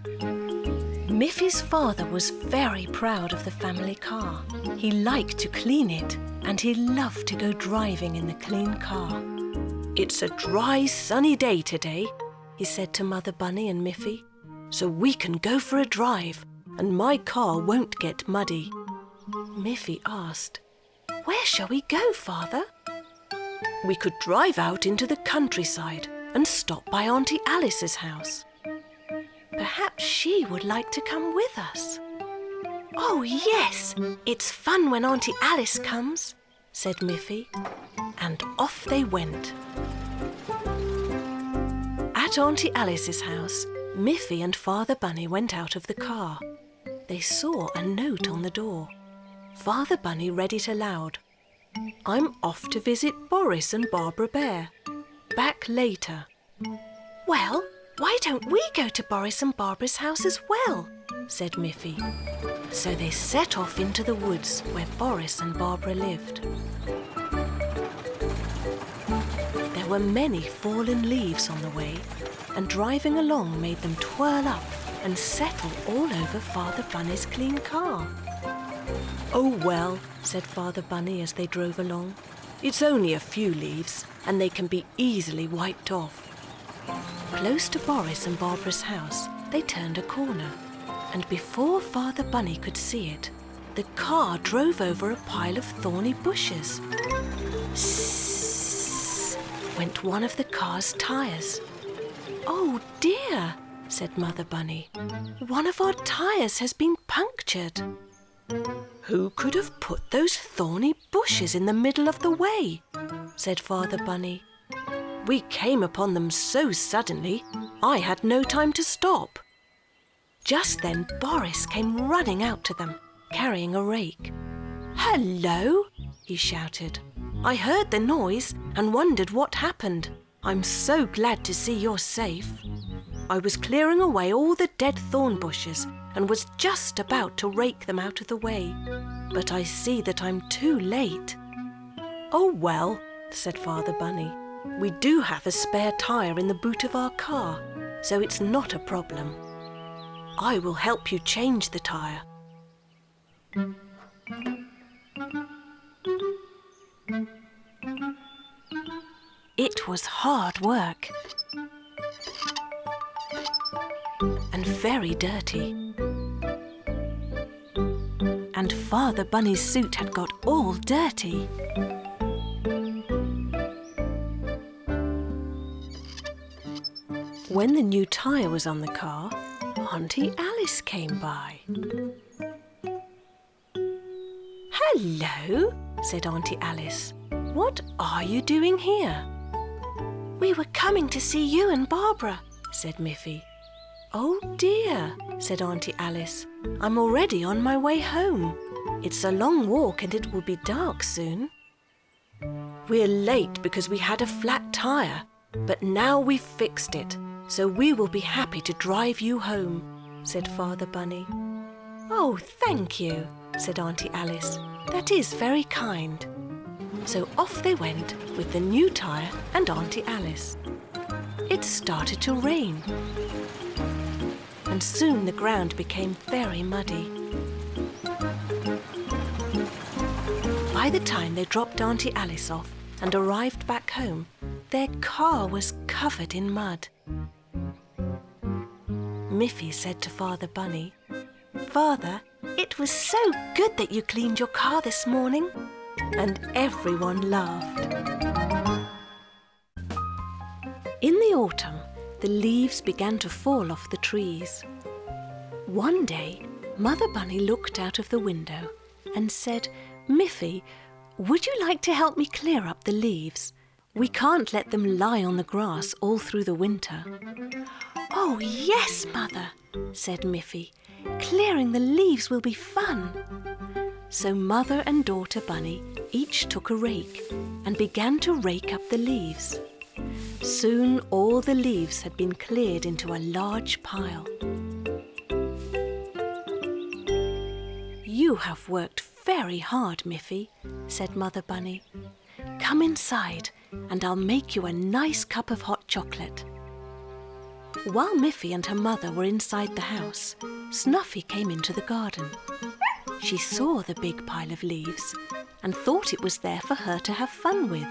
Miffy's father was very proud of the family car. He liked to clean it, and he loved to go driving in the clean car. "It's a dry, sunny day today," he said to Mother Bunny and Miffy, "so we can go for a drive, and my car won't get muddy." Miffy asked, "Where shall we go, Father?" "We could drive out into the countryside and stop by Auntie Alice's house. Perhaps she would like to come with us." "Oh, yes! It's fun when Auntie Alice comes," said Miffy, and off they went. At Auntie Alice's house, Miffy and Father Bunny went out of the car. They saw a note on the door. Father Bunny read it aloud. "I'm off to visit Boris and Barbara Bear. Back later." "Well, why don't we go to Boris and Barbara's house as well?" said Miffy. So they set off into the woods where Boris and Barbara lived. There were many fallen leaves on the way, and driving along made them twirl up and settle all over Father Bunny's clean car. "Oh well," said Father Bunny as they drove along. "It's only a few leaves, and they can be easily wiped off." Close to Boris and Barbara's house, they turned a corner, and before Father Bunny could see it, the car drove over a pile of thorny bushes. Sssss, went one of the car's tyres. "Oh dear," said Mother Bunny. "One of our tyres has been punctured." "Who could have put those thorny bushes in the middle of the way?" said Father Bunny. "We came upon them so suddenly, I had no time to stop." Just then Boris came running out to them, carrying a rake. "Hello!" he shouted. "I heard the noise and wondered what happened. I'm so glad to see you're safe. I was clearing away all the dead thorn bushes and was just about to rake them out of the way, but I see that I'm too late." "Oh well," said Father Bunny. "We do have a spare tyre in the boot of our car, so it's not a problem. I will help you change the tyre." It was hard work and very dirty. And Father Bunny's suit had got all dirty. When the new tyre was on the car, Auntie Alice came by. "Hello," said Auntie Alice. "What are you doing here?" "We were coming to see you and Barbara," said Miffy. "Oh dear," said Auntie Alice. "I'm already on my way home. It's a long walk and it will be dark soon." "We're late because we had a flat tyre, but now we've fixed it, so we will be happy to drive you home," said Father Bunny. "Oh, thank you," said Auntie Alice. "That is very kind." So off they went with the new tyre and Auntie Alice. It started to rain, and soon the ground became very muddy. By the time they dropped Auntie Alice off and arrived back home, their car was covered in mud. Miffy said to Father Bunny, "Father, it was so good that you cleaned your car this morning." And everyone laughed. In the autumn, the leaves began to fall off the trees. One day, Mother Bunny looked out of the window and said, "Miffy, would you like to help me clear up the leaves? We can't let them lie on the grass all through the winter." "Oh, yes, Mother," said Miffy. "Clearing the leaves will be fun." So Mother and Daughter Bunny each took a rake and began to rake up the leaves. Soon all the leaves had been cleared into a large pile. "You have worked very hard, Miffy," said Mother Bunny. "Come inside and I'll make you a nice cup of hot chocolate." While Miffy and her mother were inside the house, Snuffy came into the garden. She saw the big pile of leaves and thought it was there for her to have fun with.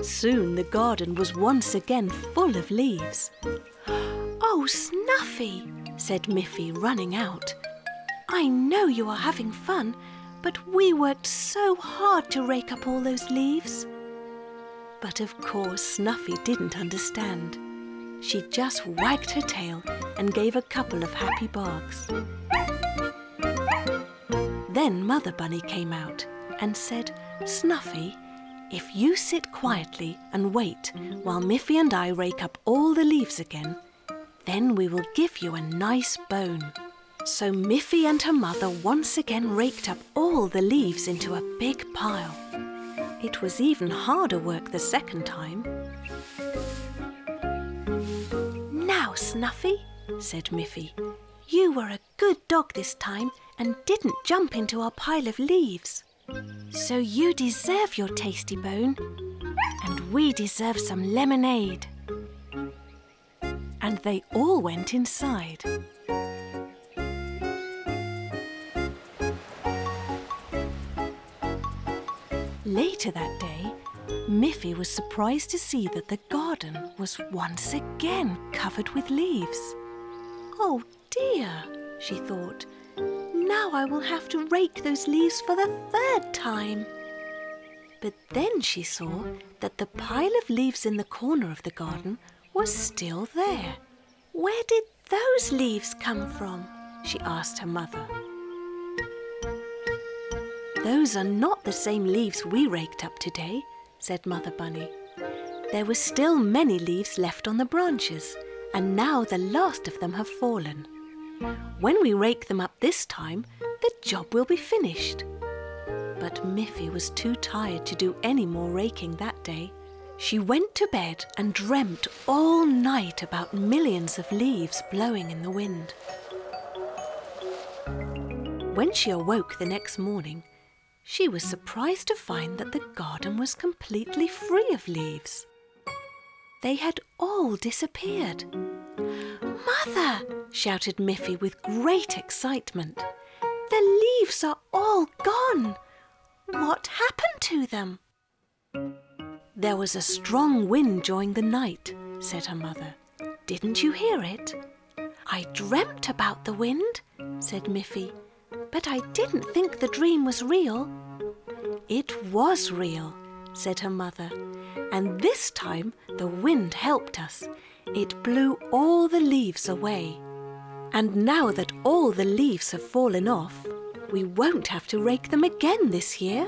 Soon the garden was once again full of leaves. "Oh, Snuffy," said Miffy, running out. "I know you are having fun, but we worked so hard to rake up all those leaves." But of course Snuffy didn't understand. She just wagged her tail and gave a couple of happy barks. Then Mother Bunny came out and said, "Snuffy, if you sit quietly and wait while Miffy and I rake up all the leaves again, then we will give you a nice bone." So Miffy and her mother once again raked up all the leaves into a big pile. It was even harder work the second time. "Now, Snuffy," said Miffy, "you were a good dog this time and didn't jump into our pile of leaves. So you deserve your tasty bone, and we deserve some lemonade." And they all went inside. Later that day, Miffy was surprised to see that the garden was once again covered with leaves. "Oh dear," she thought, "now I will have to rake those leaves for the third time." But then she saw that the pile of leaves in the corner of the garden was still there. "Where did those leaves come from?" she asked her mother. "Those are not the same leaves we raked up today," said Mother Bunny. "There were still many leaves left on the branches, and now the last of them have fallen. When we rake them up this time, the job will be finished." But Miffy was too tired to do any more raking that day. She went to bed and dreamt all night about millions of leaves blowing in the wind. When she awoke the next morning, she was surprised to find that the garden was completely free of leaves. They had all disappeared. "Mother!" shouted Miffy with great excitement. "The leaves are all gone! What happened to them?" "There was a strong wind during the night," said her mother. "Didn't you hear it?" "I dreamt about the wind," said Miffy, "but I didn't think the dream was real." "It was real," said her mother, "and this time the wind helped us. It blew all the leaves away. And now that all the leaves have fallen off, we won't have to rake them again this year."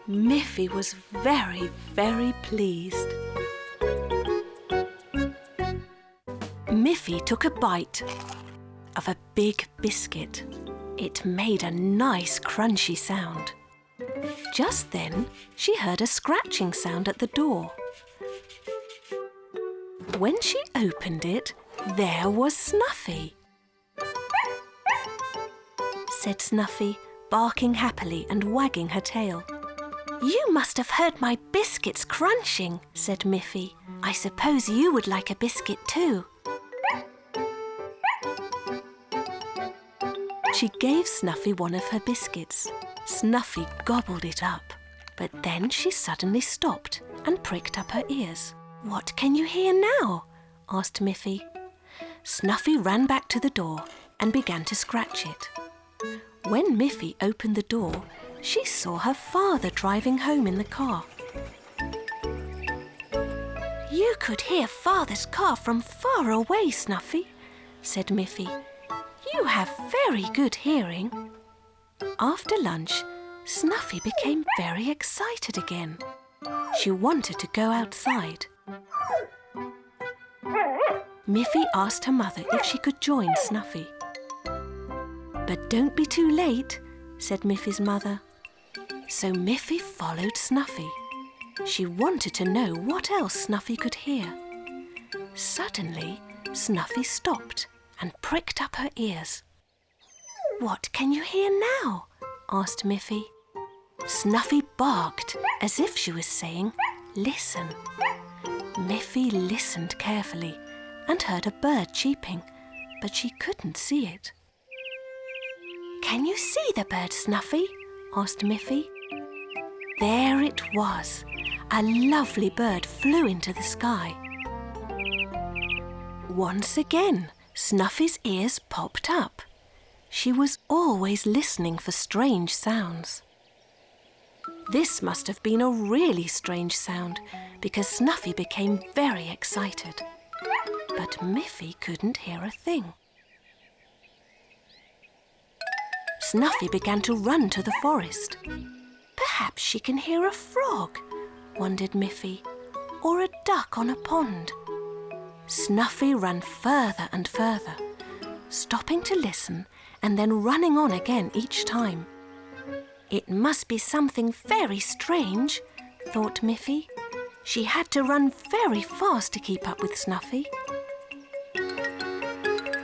Miffy was very, very pleased. Miffy took a bite of a big biscuit. It made a nice crunchy sound. Just then, she heard a scratching sound at the door. When she opened it, there was Snuffy. Said Snuffy, barking happily and wagging her tail. "You must have heard my biscuits crunching," said Miffy. "I suppose you would like a biscuit too." She gave Snuffy one of her biscuits. Snuffy gobbled it up, but then she suddenly stopped and pricked up her ears. "What can you hear now?" asked Miffy. Snuffy ran back to the door and began to scratch it. When Miffy opened the door, she saw her father driving home in the car. "You could hear Father's car from far away, Snuffy," said Miffy. "You have very good hearing." After lunch, Snuffy became very excited again. She wanted to go outside. Miffy asked her mother if she could join Snuffy. "But don't be too late," said Miffy's mother. So Miffy followed Snuffy. She wanted to know what else Snuffy could hear. Suddenly, Snuffy stopped and pricked up her ears. "What can you hear now?" asked Miffy. Snuffy barked as if she was saying, "Listen." Miffy listened carefully and heard a bird cheeping, but she couldn't see it. "Can you see the bird, Snuffy?" asked Miffy. There it was. A lovely bird flew into the sky. Once again, Snuffy's ears popped up. She was always listening for strange sounds. This must have been a really strange sound because Snuffy became very excited. But Miffy couldn't hear a thing. Snuffy began to run to the forest. Perhaps she can hear a frog, wondered Miffy, or a duck on a pond. Snuffy ran further and further, stopping to listen and then running on again each time. It must be something very strange, thought Miffy. She had to run very fast to keep up with Snuffy.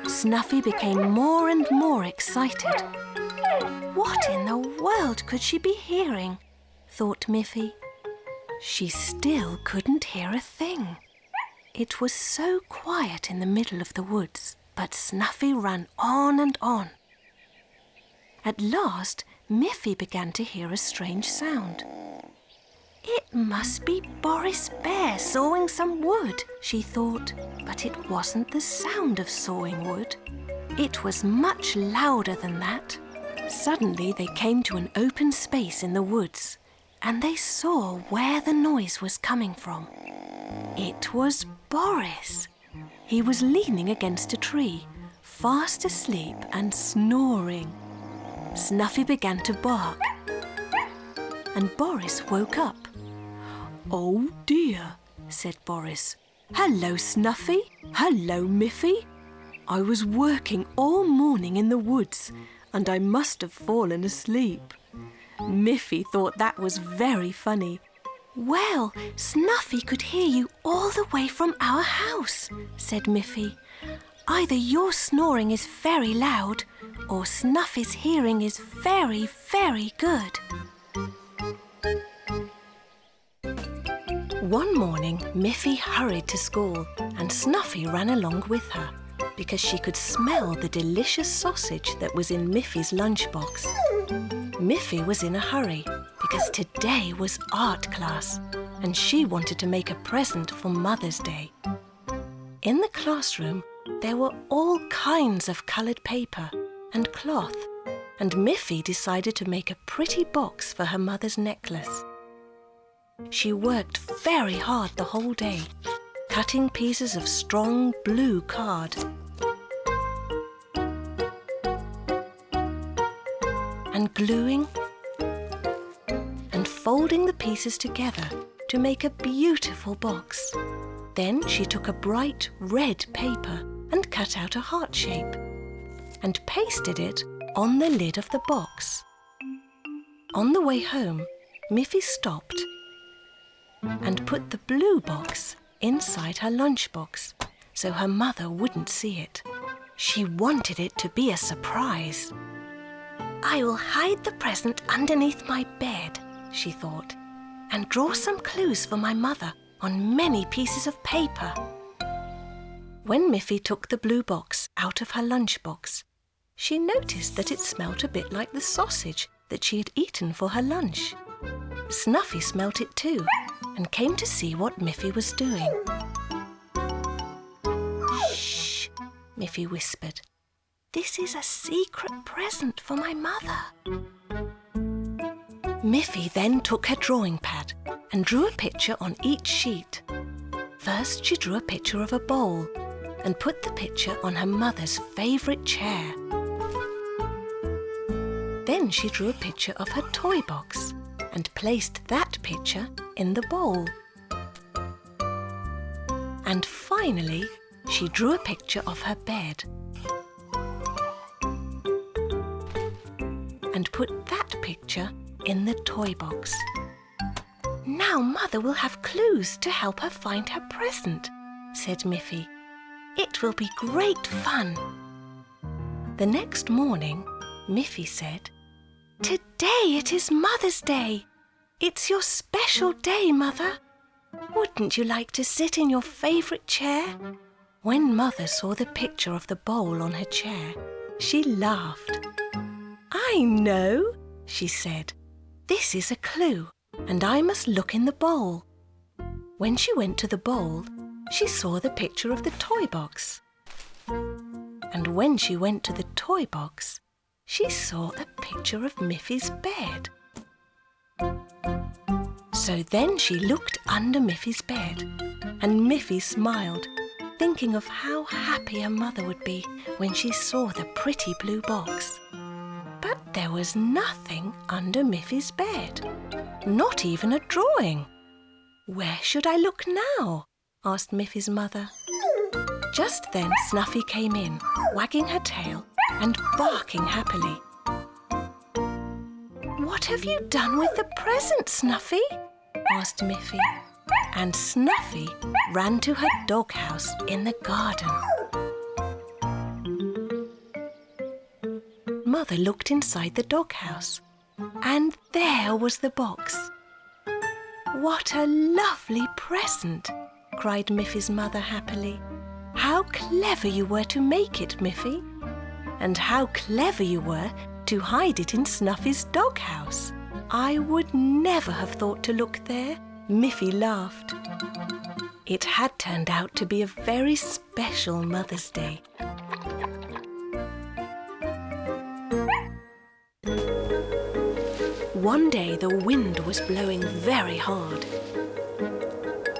Snuffy became more and more excited. What in the world could she be hearing? Thought Miffy. She still couldn't hear a thing. It was so quiet in the middle of the woods, but Snuffy ran on and on. At last, Miffy began to hear a strange sound. It must be Boris Bear sawing some wood, she thought, but it wasn't the sound of sawing wood. It was much louder than that. Suddenly they came to an open space in the woods, and they saw where the noise was coming from. It was Boris. He was leaning against a tree, fast asleep and snoring. Snuffy began to bark, and Boris woke up. "Oh dear," said Boris. "Hello, Snuffy. Hello, Miffy. I was working all morning in the woods, and I must have fallen asleep." Miffy thought that was very funny. "Well, Snuffy could hear you all the way from our house," said Miffy. "Either your snoring is very loud, or Snuffy's hearing is very, very good." One morning, Miffy hurried to school, and Snuffy ran along with her, because she could smell the delicious sausage that was in Miffy's lunchbox. Miffy was in a hurry, because today was art class, and she wanted to make a present for Mother's Day. In the classroom, there were all kinds of coloured paper and cloth, and Miffy decided to make a pretty box for her mother's necklace. She worked very hard the whole day, cutting pieces of strong blue card and gluing and folding the pieces together to make a beautiful box. Then she took a bright red paper and cut out a heart shape and pasted it on the lid of the box. On the way home, Miffy stopped and put the blue box inside her lunchbox so her mother wouldn't see it. She wanted it to be a surprise. "I will hide the present underneath my bed," she thought, "and draw some clues for my mother on many pieces of paper." When Miffy took the blue box out of her lunchbox, she noticed that it smelt a bit like the sausage that she had eaten for her lunch. Snuffy smelt it too and came to see what Miffy was doing. "Shh," Miffy whispered. "This is a secret present for my mother." Miffy then took her drawing pad and drew a picture on each sheet. First, she drew a picture of a bowl and put the picture on her mother's favourite chair. Then she drew a picture of her toy box and placed that picture in the bowl. And finally, she drew a picture of her bed and put that picture in the toy box. "Now Mother will have clues to help her find her present," said Miffy. "It will be great fun." The next morning, Miffy said, Today it is Mother's Day. It's your special day, Mother. Wouldn't you like to sit in your favourite chair? When Mother saw the picture of the bowl on her chair, she laughed. I know, she said. This is a clue, and I must look in the bowl. When she went to the bowl, she saw the picture of the toy box. And when she went to the toy box, she saw a picture of Miffy's bed. So then she looked under Miffy's bed, and Miffy smiled, thinking of how happy her mother would be when she saw the pretty blue box. But there was nothing under Miffy's bed, not even a drawing. Where should I look now? Asked Miffy's mother. Just then Snuffy came in, wagging her tail and barking happily. What have you done with the present, Snuffy? Asked Miffy. And Snuffy ran to her doghouse in the garden. Mother looked inside the doghouse, and there was the box. What a lovely present, cried Miffy's mother happily. How clever you were to make it, Miffy. And how clever you were to hide it in Snuffy's doghouse. I would never have thought to look there. Miffy laughed. It had turned out to be a very special Mother's Day. One day the wind was blowing very hard,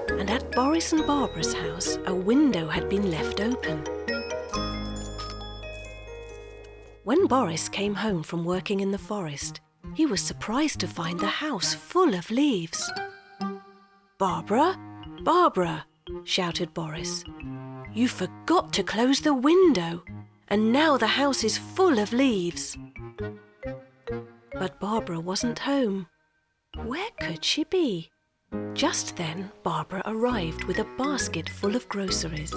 and at Boris and Barbara's house a window had been left open. When Boris came home from working in the forest, he was surprised to find the house full of leaves. "Barbara, Barbara," shouted Boris, "you forgot to close the window, and now the house is full of leaves." But Barbara wasn't home. Where could she be? Just then, Barbara arrived with a basket full of groceries.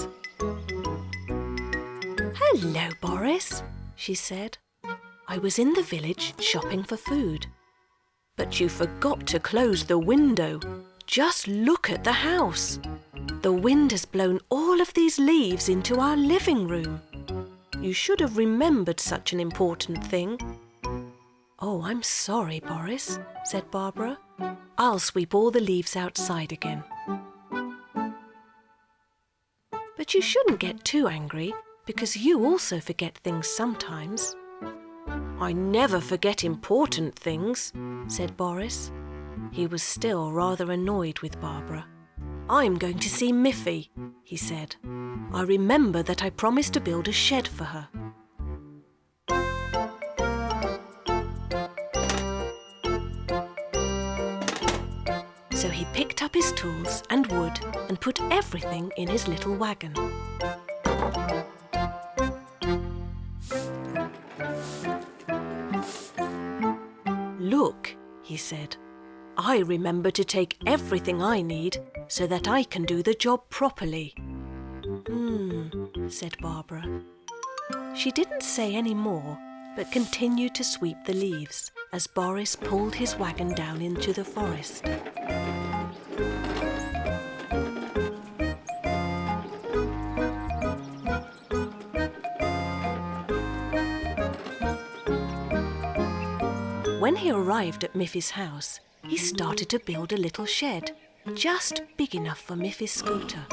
"Hello, Boris," she said. "I was in the village shopping for food. But you forgot to close the window. Just look at the house. The wind has blown all of these leaves into our living room. You should have remembered such an important thing." "Oh, I'm sorry, Boris," said Barbara. "I'll sweep all the leaves outside again." "But you shouldn't get too angry, because you also forget things sometimes." "I never forget important things," said Boris. He was still rather annoyed with Barbara. "I'm going to see Miffy," he said. "I remember that I promised to build a shed for her." So he picked up his tools and wood and put everything in his little wagon. "Look," he said, "I remember to take everything I need so that I can do the job properly." Said Barbara. She didn't say any more, but continued to sweep the leaves as Boris pulled his wagon down into the forest. When he arrived at Miffy's house, he started to build a little shed, just big enough for Miffy's scooter.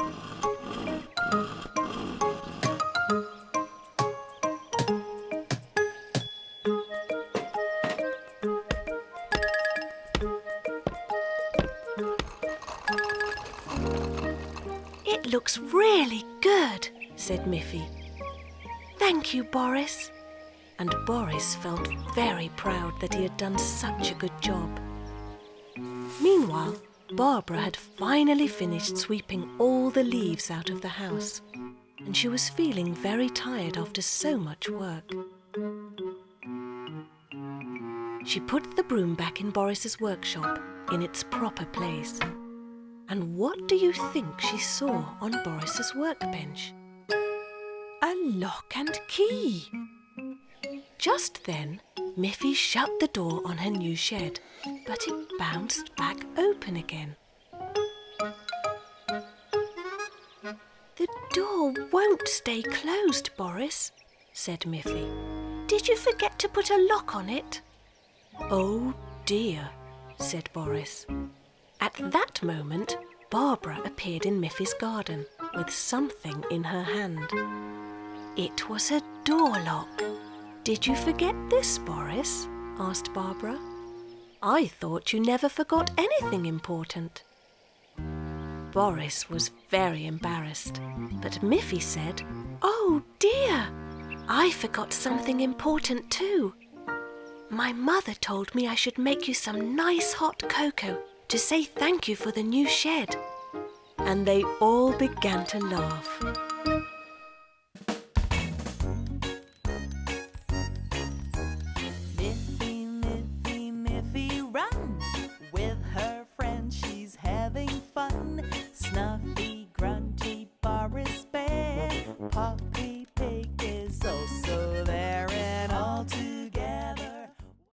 "It looks really good," said Miffy. "Thank you, Boris." And Boris felt very proud that he had done such a good job. Meanwhile, Barbara had finally finished sweeping all the leaves out of the house, and she was feeling very tired after so much work. She put the broom back in Boris's workshop in its proper place. And what do you think she saw on Boris's workbench? A lock and key. Just then, Miffy shut the door on her new shed, but it bounced back open again. The door won't stay closed, Boris, said Miffy. Did you forget to put a lock on it? Oh dear, said Boris. At that moment, Barbara appeared in Miffy's garden with something in her hand. It was a door lock. Did you forget this, Boris? Asked Barbara. I thought you never forgot anything important. Boris was very embarrassed, but Miffy said, Oh dear, I forgot something important too. My mother told me I should make you some nice hot cocoa to say thank you for the new shed. And they all began to laugh. Miffy, run! With her friends she's having fun. Snuffy, Grunty, Boris Bear, Poppy Pig